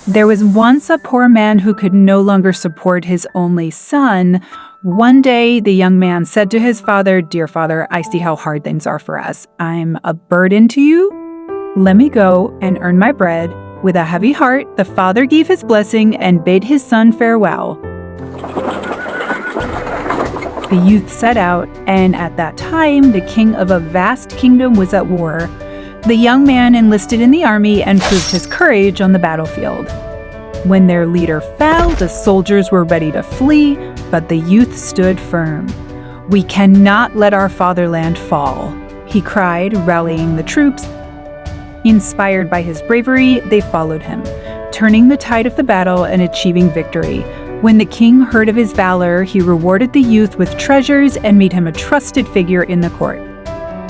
There was once a poor man who could no longer support his only son. One day, the young man said to his father, "Dear father, I see how hard things are for us. I'm a burden to you. Let me go and earn my bread." With a heavy heart, the father gave his blessing and bade his son farewell. The youth set out, and at that time, the king of a vast kingdom was at war. The young man enlisted in the army and proved his courage on the battlefield. When their leader fell, the soldiers were ready to flee, but the youth stood firm. "We cannot let our fatherland fall," he cried, rallying the troops. Inspired by his bravery, they followed him, turning the tide of the battle and achieving victory. When the king heard of his valor, he rewarded the youth with treasures and made him a trusted figure in the court.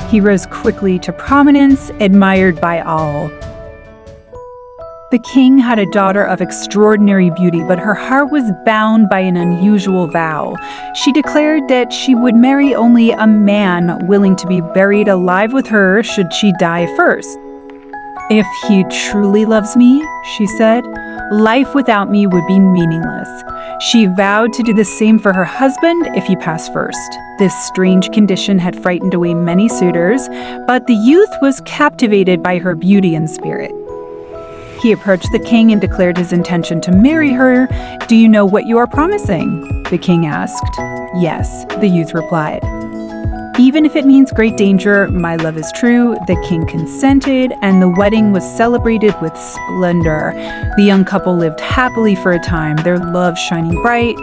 He rose quickly to prominence, admired by all. The king had a daughter of extraordinary beauty, but her heart was bound by an unusual vow. She declared that she would marry only a man willing to be buried alive with her should she die first. "If he truly loves me," she said, "life without me would be meaningless." She vowed to do the same for her husband if he passed first. This strange condition had frightened away many suitors, but the youth was captivated by her beauty and spirit. He approached the king and declared his intention to marry her. "Do you know what you are promising?" the king asked. "Yes," the youth replied. "Even if it means great danger, my love is true." The king consented, and the wedding was celebrated with splendor. The young couple lived happily for a time, their love shining bright.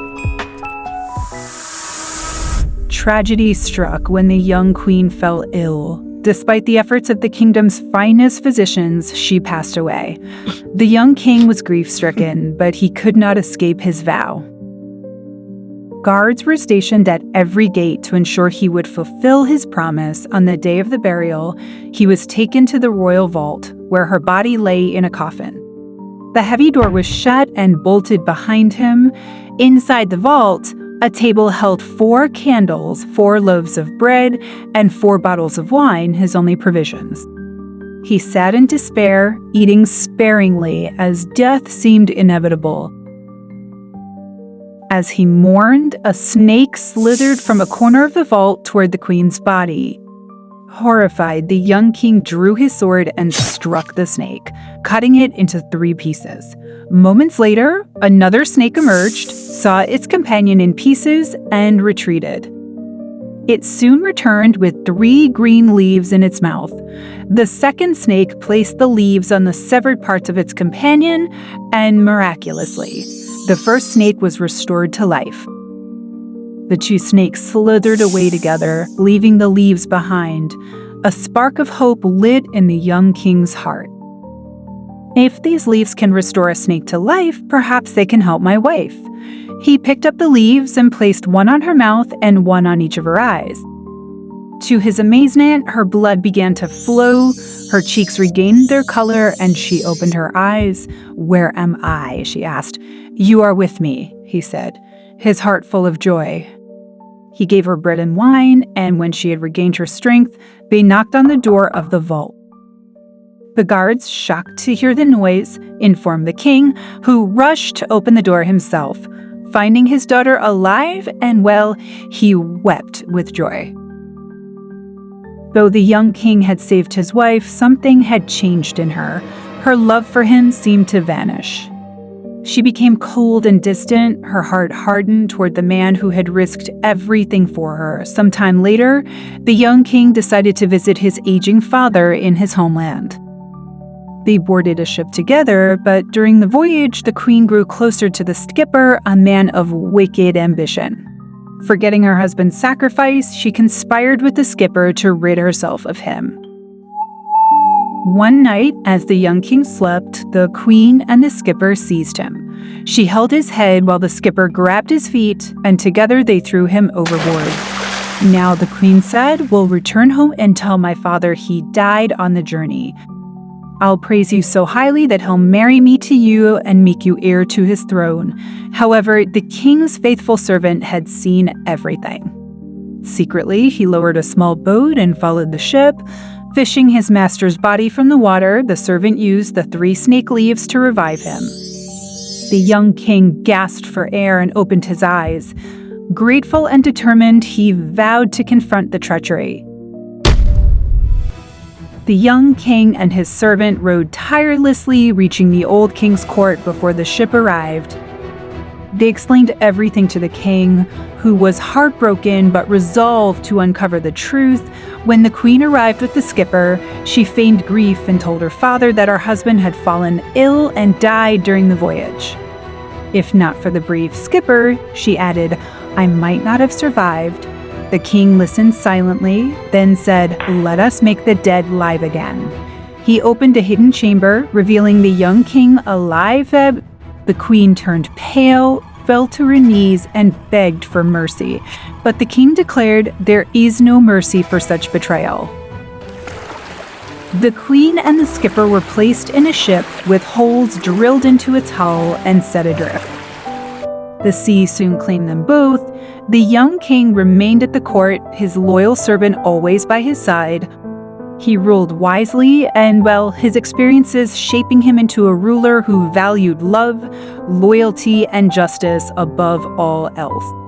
Tragedy struck when the young queen fell ill. Despite the efforts of the kingdom's finest physicians, she passed away. The young king was grief-stricken, but he could not escape his vow. Guards were stationed at every gate to ensure he would fulfill his promise. On the day of the burial, he was taken to the royal vault, where her body lay in a coffin. The heavy door was shut and bolted behind him. Inside the vault, a table held 4 candles, 4 loaves of bread, and 4 bottles of wine, his only provisions. He sat in despair, eating sparingly, as death seemed inevitable. As he mourned, a snake slithered from a corner of the vault toward the queen's body. Horrified, the young king drew his sword and struck the snake, cutting it into 3 pieces. Moments later, another snake emerged, saw its companion in pieces, and retreated. It soon returned with 3 green leaves in its mouth. The second snake placed the leaves on the severed parts of its companion, and miraculously, the first snake was restored to life. The 2 snakes slithered away together, leaving the leaves behind. A spark of hope lit in the young king's heart. "If these leaves can restore a snake to life, perhaps they can help my wife." He picked up the leaves and placed one on her mouth and one on each of her eyes. To his amazement, her blood began to flow, her cheeks regained their color, and she opened her eyes. "Where am I?" she asked. "You are with me," he said, his heart full of joy. He gave her bread and wine, and when she had regained her strength, they knocked on the door of the vault. The guards, shocked to hear the noise, informed the king, who rushed to open the door himself. Finding his daughter alive and well, he wept with joy. Though the young king had saved his wife, something had changed in her. Her love for him seemed to vanish. She became cold and distant, her heart hardened toward the man who had risked everything for her. Sometime later, the young king decided to visit his aging father in his homeland. They boarded a ship together, but during the voyage, the queen grew closer to the skipper, a man of wicked ambition. Forgetting her husband's sacrifice, she conspired with the skipper to rid herself of him. One night, as the young king slept, the queen and the skipper seized him. She held his head while the skipper grabbed his feet, and together they threw him overboard. Now, the queen said, "We'll return home and tell my father he died on the journey. I'll praise you so highly that he'll marry me to you and make you heir to his throne." However, the king's faithful servant had seen everything. Secretly, he lowered a small boat and followed the ship. Fishing his master's body from the water, the servant used the 3 snake leaves to revive him. The young king gasped for air and opened his eyes. Grateful and determined, he vowed to confront the treachery. The young king and his servant rowed tirelessly, reaching the old king's court before the ship arrived. They explained everything to the king, who was heartbroken but resolved to uncover the truth. When the queen arrived with the skipper, she feigned grief and told her father that her husband had fallen ill and died during the voyage. If not for the brave skipper, she added, I might not have survived. The king listened silently, then said, let us make the dead live again. He opened a hidden chamber, revealing the young king alive. The queen turned pale, fell to her knees, and begged for mercy. But the king declared, there is no mercy for such betrayal. The queen and the skipper were placed in a ship with holes drilled into its hull and set adrift. The sea soon claimed them both. The young king remained at the court, his loyal servant always by his side. He ruled wisely, and his experiences shaping him into a ruler who valued love, loyalty, and justice above all else.